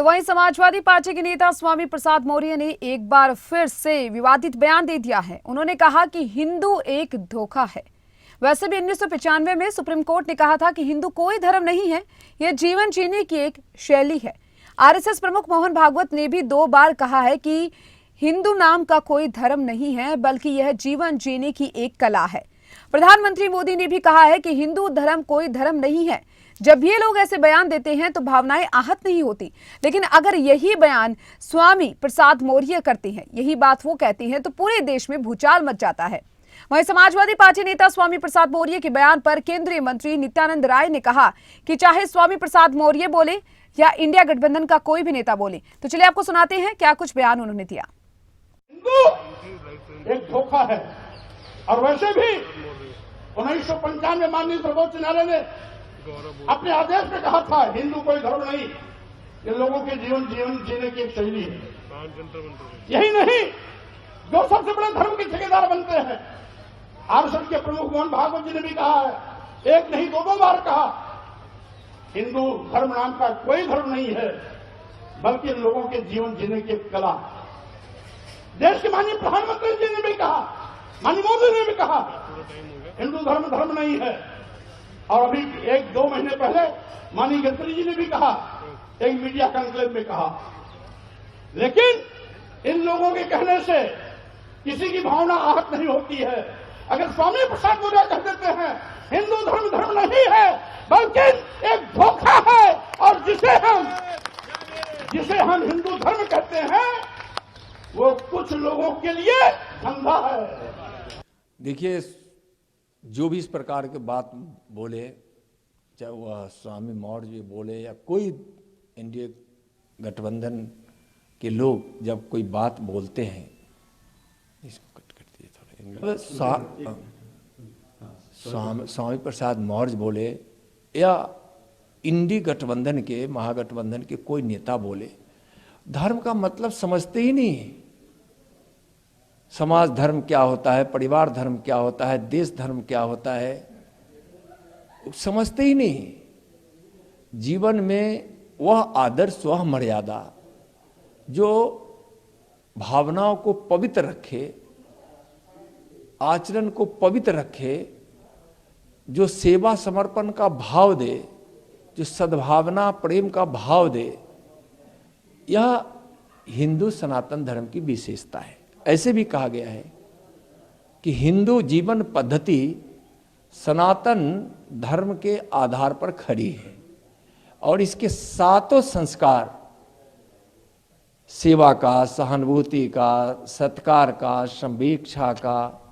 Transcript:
तो वहीं समाजवादी पार्टी के नेता स्वामी प्रसाद मौर्य ने एक बार फिर से विवादित बयान दे दिया है। उन्होंने कहा कि हिंदू एक धोखा है। वैसे भी 1995 में सुप्रीम कोर्ट ने कहा था कि हिंदू कोई धर्म नहीं है, यह जीवन जीने की एक शैली है। आरएसएस प्रमुख मोहन भागवत ने भी 2 बार कहा है कि हिंदू नाम का कोई धर्म नहीं है, बल्कि यह जीवन जीने की एक कला है। प्रधानमंत्री मोदी ने भी कहा है कि हिंदू धर्म कोई धर्म नहीं है। जब ये लोग ऐसे बयान देते हैं तो भावनाएं आहत नहीं होती, लेकिन अगर यही बयान स्वामी प्रसाद मौर्य करते हैं, यही बात वो कहते हैं, तो पूरे देश में भूचाल मच जाता है। वहीं समाजवादी पार्टी नेता स्वामी प्रसाद मौर्य के बयान पर केंद्रीय मंत्री नित्यानंद राय ने कहा कि चाहे स्वामी प्रसाद मौर्य बोले या इंडिया गठबंधन का कोई भी नेता बोले, तो चलिए आपको सुनाते हैं क्या कुछ बयान उन्होंने दिया। हिंदू एक धोखा है, और वैसे भी 1995 में माननीय सर्वोच्च न्यायालय ने अपने आदेश में कहा था हिंदू कोई धर्म नहीं, ये लोगों के जीवन जीने की एक शैली है। यही नहीं, जो सबसे बड़े धर्म के ठेकेदार बनते हैं, आरएसएस के प्रमुख मोहन भागवत जी ने भी कहा है, एक नहीं 2 बार कहा, हिंदू धर्म नाम का कोई धर्म नहीं है, बल्कि लोगों के जीवन जीने की एक कला। देश के माननीय प्रधानमंत्री जी ने भी कहा, माननीय मोदी ने भी कहा, हिंदू धर्म नहीं है। और अभी 1-2 महीने पहले माननीय गडकरी जी ने भी कहा, एक मीडिया कॉन्क्लेव में कहा। लेकिन इन लोगों के कहने से किसी की भावना आहत नहीं होती है। अगर स्वामी प्रसाद मौर्य कह देते हैं हिंदू धर्म नहीं है, बल्कि एक धोखा है, और जिसे हम हिंदू धर्म कहते हैं, वो कुछ लोगों के लिए धंधा है। देखिए, जो भी इस प्रकार के बात बोले, चाहे वह स्वामी मौर्य बोले या कोई इंडिया गठबंधन के लोग, जब कोई बात बोलते हैं, इसको कट कर दिए थोड़ा, स्वामी प्रसाद मौर्य बोले या इंडी गठबंधन के, महागठबंधन के कोई नेता बोले, धर्म का मतलब समझते ही नहीं है। समाज धर्म क्या होता है, परिवार धर्म क्या होता है, देश धर्म क्या होता है, समझते ही नहीं। जीवन में वह आदर्श, वह मर्यादा जो भावनाओं को पवित्र रखे, आचरण को पवित्र रखे, जो सेवा समर्पण का भाव दे, जो सद्भावना प्रेम का भाव दे, यह हिंदू सनातन धर्म की विशेषता है। ऐसे भी कहा गया है कि हिंदू जीवन पद्धति सनातन धर्म के आधार पर खड़ी है, और इसके 7 संस्कार, सेवा का, सहानुभूति का, सत्कार का, संवेक्षा का,